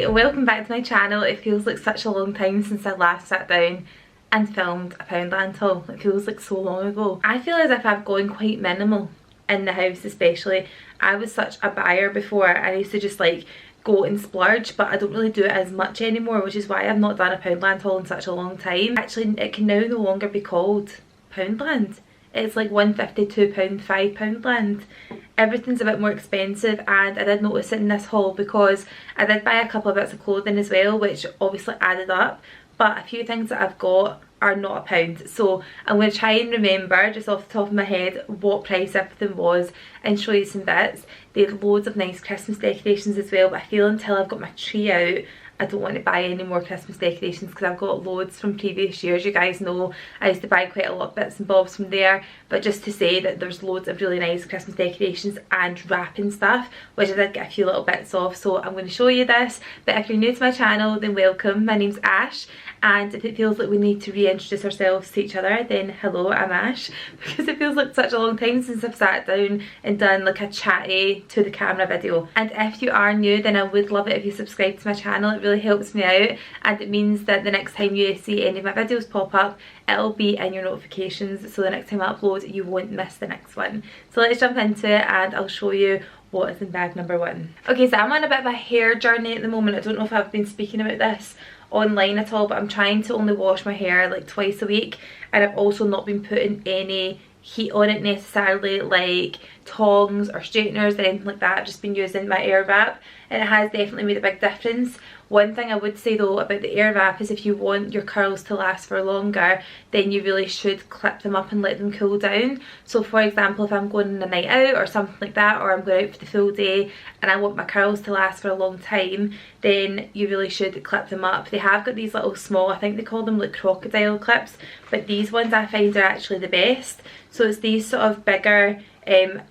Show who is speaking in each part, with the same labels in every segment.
Speaker 1: Hi, welcome back to my channel. It feels like such a long time since I last sat down and filmed a Poundland haul. It feels like so long ago. I feel as if I've gone quite minimal in the house especially. I was such a buyer before. I used to just like go and splurge, but I don't really do it as much anymore, which is why I've not done a Poundland haul in such a long time. Actually, it can now no longer be called Poundland. It's like £1.50, £2, £5 Everything's a bit more expensive, and I did notice it in this haul because I did buy a couple of bits of clothing as well, which obviously added up, but a few things that I've got are not a pound. So I'm going to try and remember just off the top of my head what price everything was and show you some bits. They have loads of nice Christmas decorations as well, but I feel until I've got my tree out I don't want to buy any more Christmas decorations because I've got loads from previous years. You guys know I used to buy quite a lot of bits and bobs from there, but just to say that there's loads of really nice Christmas decorations and wrapping stuff, which I did get a few little bits of, so I'm going to show you this. But if you're new to my channel, then welcome. My name's Ash, and if it feels like we need to reintroduce ourselves to each other, then hello, I'm Ash, because it feels like such a long time since I've sat down and done like a chatty to the camera video. And if you are new, then I would love it if you subscribe to my channel. It really helps me out, and it means that the next time you see any of my videos pop up, it'll be in your notifications, so the next time I upload you won't miss the next one. So let's jump into it and I'll show you what is in bag number one. Okay, so I'm on a bit of a hair journey at the moment. I don't know if I've been speaking about this online at all, but I'm trying to only wash my hair like twice a week, and I've also not been putting any heat on it necessarily, like tongs or straighteners or anything like that. I've just been using my air wrap, and it has definitely made a big difference. One thing I would say though about the air wrap is if you want your curls to last for longer, then you really should clip them up and let them cool down. So for example, if I'm going on a night out or something like that, or I'm going out for the full day and I want my curls to last for a long time, then you really should clip them up. They have got these little small, I think they call them like crocodile clips, but these ones I find are actually the best. So it's these sort of bigger,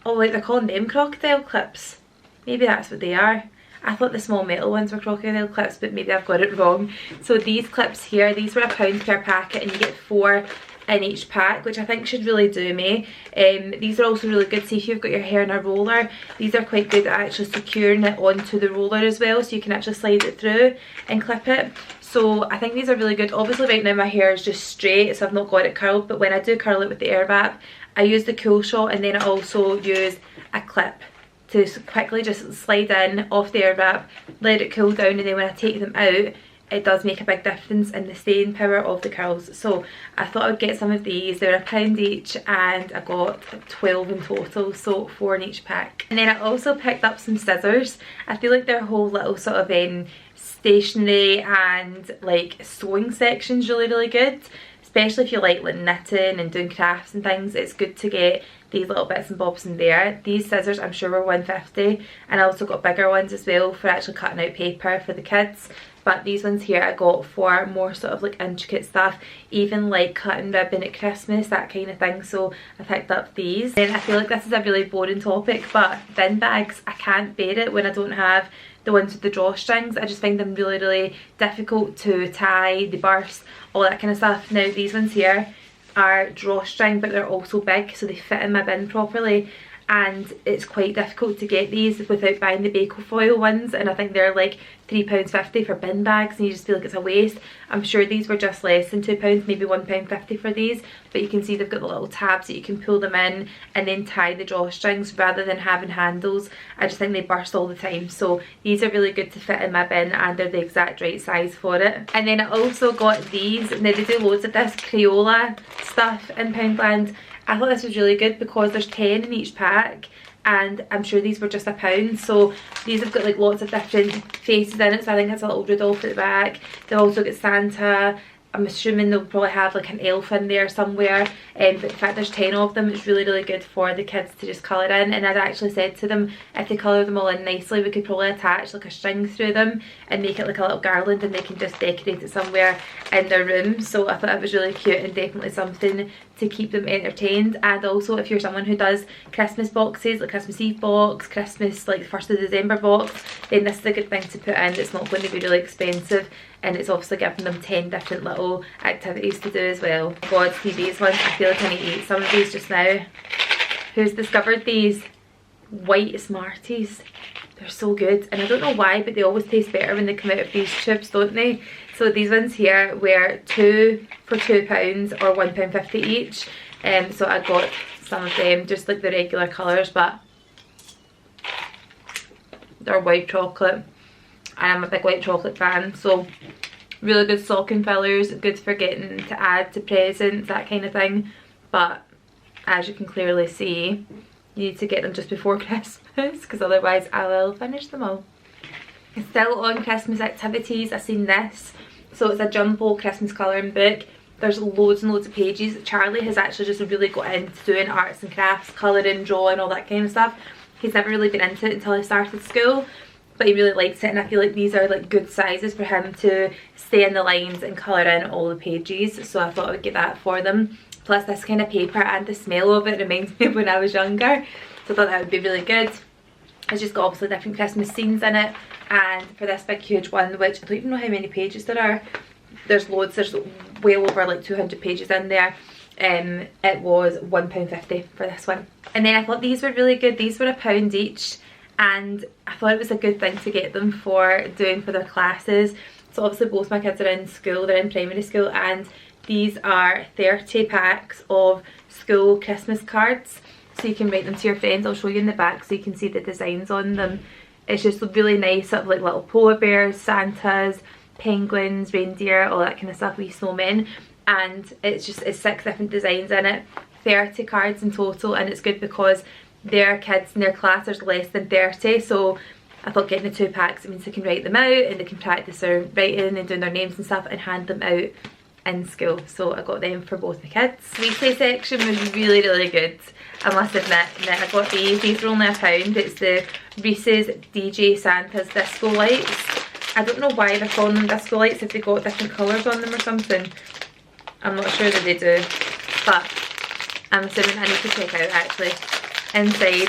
Speaker 1: oh wait, they're calling them crocodile clips. Maybe that's what they are. I thought the small metal ones were crocodile clips, but maybe I've got it wrong. So these clips here, these were £1 per packet, and you get 4 in each pack, which I think should really do me. These are also really good. See, if you've got your hair in a roller, these are quite good at actually securing it onto the roller as well, so you can actually slide it through and clip it. So I think these are really good. Obviously right now my hair is just straight, so I've not got it curled, but when I do curl it with the air wrap, I use the Cool Shot, and then I also use a clip to quickly just slide in off the air wrap, let it cool down, and then when I take them out, it does make a big difference in the staying power of the curls. So I thought I would get some of these. They're £1 each, and I got 12 in total, so 4 in each pack. And then I also picked up some scissors. I feel like their whole little sort of stationery and like sewing section's really good, especially if you like knitting and doing crafts and things. It's good to get these little bits and bobs in there. These scissors I'm sure were £1.50, and I also got bigger ones as well for actually cutting out paper for the kids. But these ones here I got for more sort of like intricate stuff, even like cutting ribbon at Christmas, that kind of thing. So I picked up these. And I feel like this is a really boring topic, but bin bags, I can't bear it when I don't have the ones with the drawstrings. I just find them really difficult to tie, they burst, all that kind of stuff. Now these ones here are drawstring, but they're also big, so they fit in my bin properly, and it's quite difficult to get these without buying the Bako foil ones, and I think they're like £3.50 for bin bags, and you just feel like it's a waste. I'm sure these were just less than £2, maybe £1.50 for these, but you can see they've got the little tabs that you can pull them in and then tie the drawstrings rather than having handles. I just think they burst all the time, so these are really good to fit in my bin, and they're the exact right size for it. And then I also got these. Now they do loads of this Crayola stuff in Poundland. I thought this was really good because there's 10 in each pack, and I'm sure these were just £1. So these have got like lots of different faces in it, so I think it's a little Rudolph at the back. They've also got Santa. I'm assuming they'll probably have like an elf in there somewhere, but the fact there's 10 of them, it's really good for the kids to just colour in. And I'd actually said to them, if they colour them all in nicely, we could probably attach like a string through them and make it like a little garland, and they can just decorate it somewhere in their room. So I thought it was really cute and definitely something to keep them entertained. And also if you're someone who does Christmas boxes, like Christmas Eve box, Christmas like 1st of December box, then this is a good thing to put in. It's not going to be really expensive, and it's obviously giving them 10 different little activities to do as well. God, see these ones, I feel like I need to eat some of these just now. Who's discovered these? White Smarties. they're so good, and I don't know why, but they always taste better when they come out of these tubes, don't they? So these ones here were 2 for £2 or £1.50 each, so I got some of them, just like the regular colours, but they're white chocolate, and I'm a big white chocolate fan, so really good stocking fillers, good for getting to add to presents, that kind of thing. But as you can clearly see, you need to get them just before Christmas, because otherwise I will finish them all. Still on Christmas activities, I've seen this. So it's a jumbo Christmas colouring book. There's loads and loads of pages. Charlie has actually just really got into doing arts and crafts, colouring, drawing, all that kind of stuff. He's never really been into it until he started school, but he really likes it, and I feel like these are like good sizes for him to stay in the lines and colour in all the pages, so I thought I would get that for them. Plus this kind of paper and the smell of it reminds me of when I was younger, so I thought that would be really good. It's just got obviously different Christmas scenes in it, and for this big huge one, which I don't even know how many pages there are, there's loads, there's well over like 200 pages in there. It was £1.50 for this one. And then I thought these were really good. These were £1 each, and I thought it was a good thing to get them for doing for their classes. So obviously both my kids are in school, they're in primary school, and these are 30 packs of school Christmas cards, so you can write them to your friends. I'll show you in the back so you can see the designs on them. It's just really nice, sort of like little polar bears, Santas, penguins, reindeer, all that kind of stuff, wee snowmen, and it's 6 different designs in it, 30 cards in total, and it's good because their kids in their class there's less than 30, so I thought getting the 2 packs, it means they can write them out and they can practice their writing and doing their names and stuff and hand them out in school. So I got them for both the kids. Weekly section was really good, I must admit. And then I got these were only £1. It's the Reese's DJ Santa's disco lights. I don't know why they're calling them disco lights, if they got different colours on them or something. I'm not sure that they do, but I'm assuming I need to check out actually. Inside,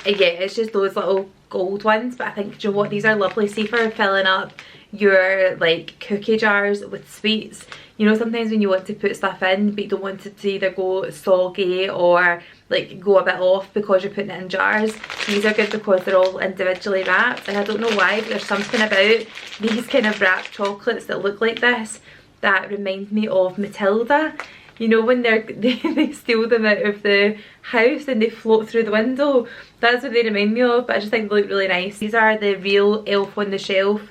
Speaker 1: yeah, it's just those little gold ones, but I think, do you know what, these are lovely. See, for filling up your like cookie jars with sweets, you know, sometimes when you want to put stuff in but you don't want it to either go soggy or like go a bit off because you're putting it in jars, these are good because they're all individually wrapped. And I don't know why, but there's something about these kind of wrapped chocolates that look like this that remind me of Matilda. You know, when they steal them out of the house and they float through the window, that's what they remind me of. But I just think they look really nice. These are the real Elf on the Shelf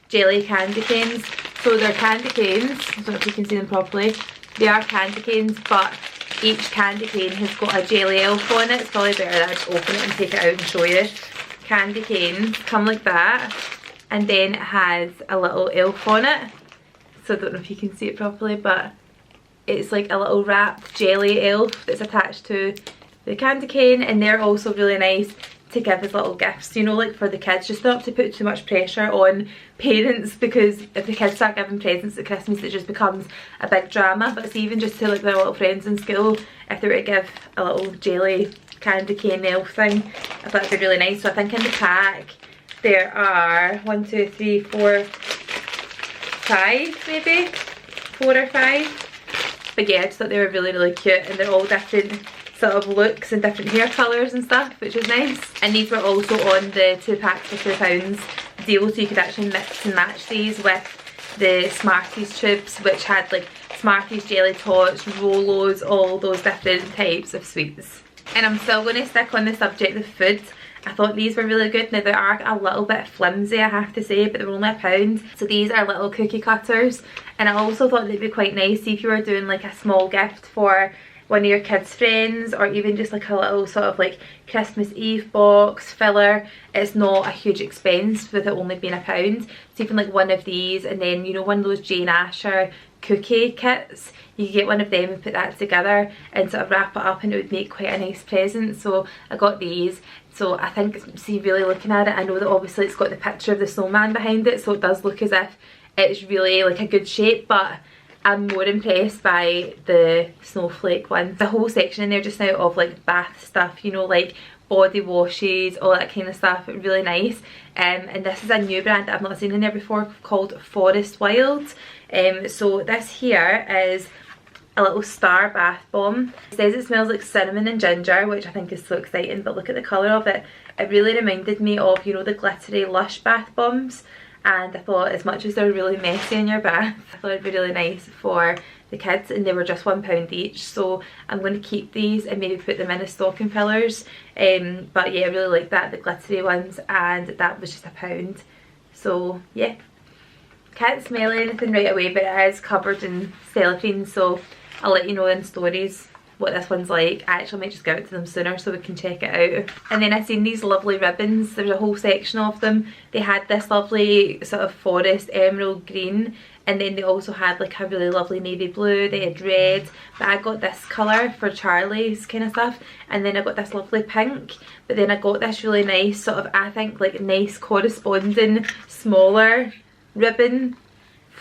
Speaker 1: jelly candy canes. So they're candy canes, I don't know if you can see them properly. They are candy canes, but each candy cane has got a jelly elf on it. It's probably better that I just open it and take it out and show you. Candy canes come like that, and then it has a little elf on it. So I don't know if you can see it properly, but it's like a little wrapped jelly elf that's attached to the candy cane, and they're also really nice to give as little gifts, you know, like for the kids, just not to put too much pressure on parents, because if the kids start giving presents at Christmas it just becomes a big drama. But it's even just to like their little friends in school, if they were to give a little jelly candy cane elf thing, I thought it'd be really nice. So I think in the pack there are 1, 2, 3, 4, 5 maybe, 4 or 5. But yeah, I just thought they were really cute, and they're all different sort of looks and different hair colours and stuff, which was nice. And these were also on the 2 packs for £2 deal, so you could actually mix and match these with the Smarties tubes, which had like Smarties, jelly tots, Rolos, all those different types of sweets. And I'm still going to stick on the subject of food. I thought these were really good. Now they are a little bit flimsy, I have to say, but they were only £1. So these are little cookie cutters, and I also thought they'd be quite nice if you were doing like a small gift for one of your kids' friends, or even just like a little sort of like Christmas Eve box filler. It's not a huge expense with it only being £1. So even like one of these, and then, you know, one of those Jane Asher cookie kits, you could get one of them and put that together and sort of wrap it up, and it would make quite a nice present. So I got these. So I think, see, really looking at it, I know that obviously it's got the picture of the snowman behind it, so it does look as if it's really like a good shape, but I'm more impressed by the snowflake ones. The whole section in there just now of like bath stuff, you know, like body washes, all that kind of stuff, really nice. And this is a new brand that I've not seen in there before, called Forest Wild. So this here is a little star bath bomb. It says it smells like cinnamon and ginger, which I think is so exciting, but look at the colour of it. It really reminded me of, you know, the glittery Lush bath bombs, and I thought as much as they're really messy in your bath, I thought it'd be really nice for the kids, and they were just £1 each, so I'm going to keep these and maybe put them in as stocking fillers. But yeah, I really like that, the glittery ones, and that was just £1. So yeah, can't smell anything right away, but it is covered in cellophane, so I'll let you know in stories what this one's like. I actually might just go out to them sooner so we can check it out. And then I seen these lovely ribbons. There's a whole section of them. They had this lovely sort of forest emerald green, and then they also had like a really lovely navy blue. They had red, but I got this colour for Charlie's kind of stuff, and then I got this lovely pink, but then I got this really nice sort of, I think, like nice corresponding smaller ribbon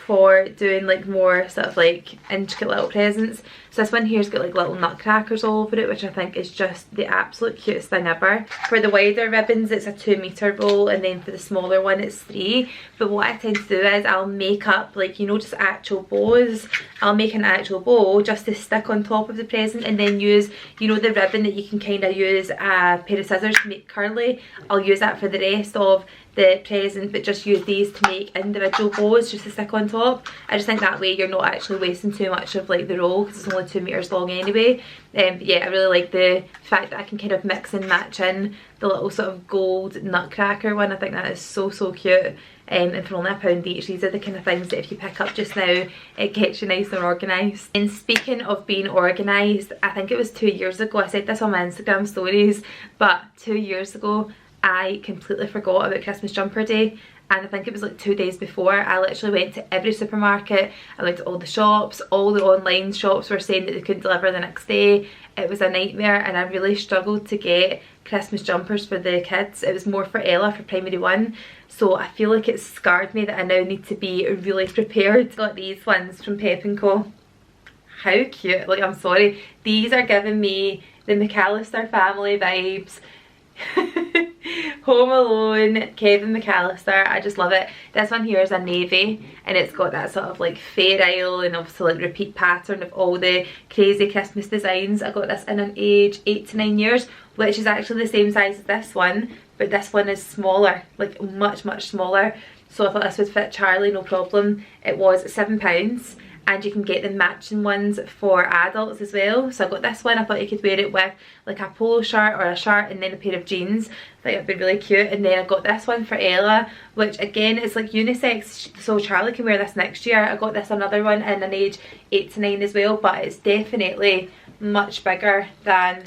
Speaker 1: for doing like more sort of like intricate little presents. So this one here's got like little nutcrackers all over it, which I think is just the absolute cutest thing ever. For the wider ribbons it's a 2-metre roll, and then for the smaller one it's 3. But what I tend to do is I'll make up, like, you know, just actual bows. I'll make an actual bow just to stick on top of the present, and then use, you know, the ribbon that you can kind of use a pair of scissors to make curly. I'll use that for the rest of the present, but just use these to make individual bows just to stick on top. I just think that way you're not actually wasting too much of like the roll, because it's only 2 metres long anyway. But yeah, I really like the fact that I can kind of mix and match in the little sort of gold nutcracker one. I think that is so cute. And for only £1 each, these are the kind of things that if you pick up just now, it gets you nice and organised. And speaking of being organised, I think it was 2 years ago, I said this on my Instagram stories, but 2 years ago I completely forgot about Christmas jumper day. And I think it was like 2 days before, I literally went to every supermarket, I went to all the shops, all the online shops were saying that they couldn't deliver the next day. It was a nightmare, and I really struggled to get Christmas jumpers for the kids. It was more for Ella for primary 1, so I feel like it's scarred me that I now need to be really prepared. Got these ones from Pep & Co. How cute, like, I'm sorry, these are giving me the McAllister family vibes. Home Alone, Kevin McAllister, I just love it. This one here is a navy, and it's got that sort of like Fair Isle and obviously like repeat pattern of all the crazy Christmas designs. I got this in an age 8 to 9 years, which is actually the same size as this one, but this one is smaller, like much smaller. So I thought this would fit Charlie no problem. It was £7, and you can get the matching ones for adults as well. So I got this one. I thought you could wear it with like a polo shirt or a shirt and then a pair of jeans. I think it'd be really cute. And then I got this one for Ella, which again is like unisex, so Charlie can wear this next year. I got this another one in an age 8 to 9 as well, but it's definitely much bigger than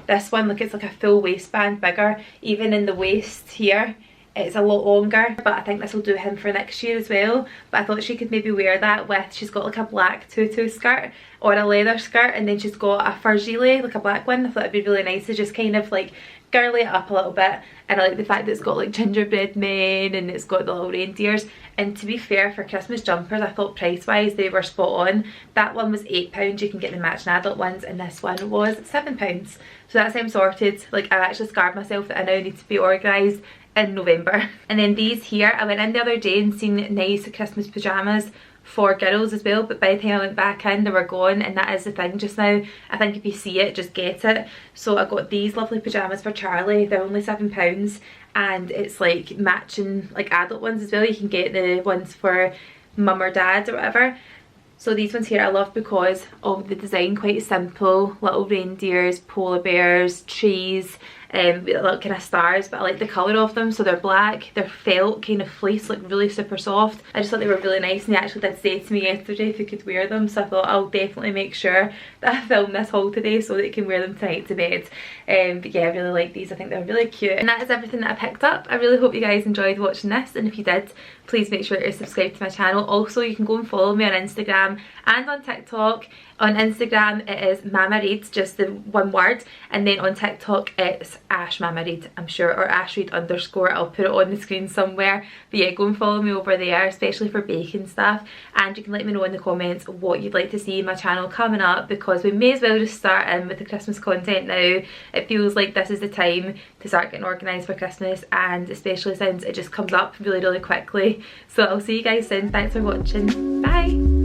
Speaker 1: this one. Look, it's like a full waistband bigger, even in the waist here. It's a lot longer, but I think this will do him for next year as well. But I thought she could maybe wear that with, she's got like a black tutu skirt or a leather skirt, and then she's got a fur gilet, like a black one. I thought it'd be really nice to just kind of like girly it up a little bit. And I like the fact that it's got like gingerbread men and it's got the little reindeers. And to be fair, for Christmas jumpers, I thought price wise they were spot on. That one was £8, you can get the matching adult ones, and this one was £7. So that's how I'm sorted. Like, I've actually scarred myself that I now need to be organised in November. And then these here, I went in the other day and seen nice Christmas pyjamas for girls as well, but by the time I went back in they were gone, and that is the thing just now. I think if you see it, just get it. So I got these lovely pyjamas for Charlie. They're only £7, and it's like matching like adult ones as well. You can get the ones for mum or dad or whatever. So these ones here I love because of the design, quite simple, little reindeers, polar bears, trees, little kind of stars, but I like the colour of them. So they're black, they're felt kind of fleece, like really super soft. I just thought they were really nice, and they actually did say to me yesterday if they could wear them, so I thought I'll definitely make sure that I film this haul today so that you can wear them tonight to bed. But yeah, I really like these. I think they're really cute. And that is everything that I picked up. I really hope you guys enjoyed watching this, and if you did, please make sure you're subscribed to my channel. Also, you can go and follow me on Instagram and on TikTok. On Instagram it is Mama Reads, just the one word, and then on TikTok it's Ash Mama Read, I'm sure, or Ashread _. I'll put it on the screen somewhere. But yeah, go and follow me over there, especially for baking stuff, and you can let me know in the comments what you'd like to see in my channel coming up, because we may as well just start in with the Christmas content now. It feels like this is the time to start getting organised for Christmas, and especially since it just comes up really quickly. So I'll see you guys soon. Thanks for watching. Bye.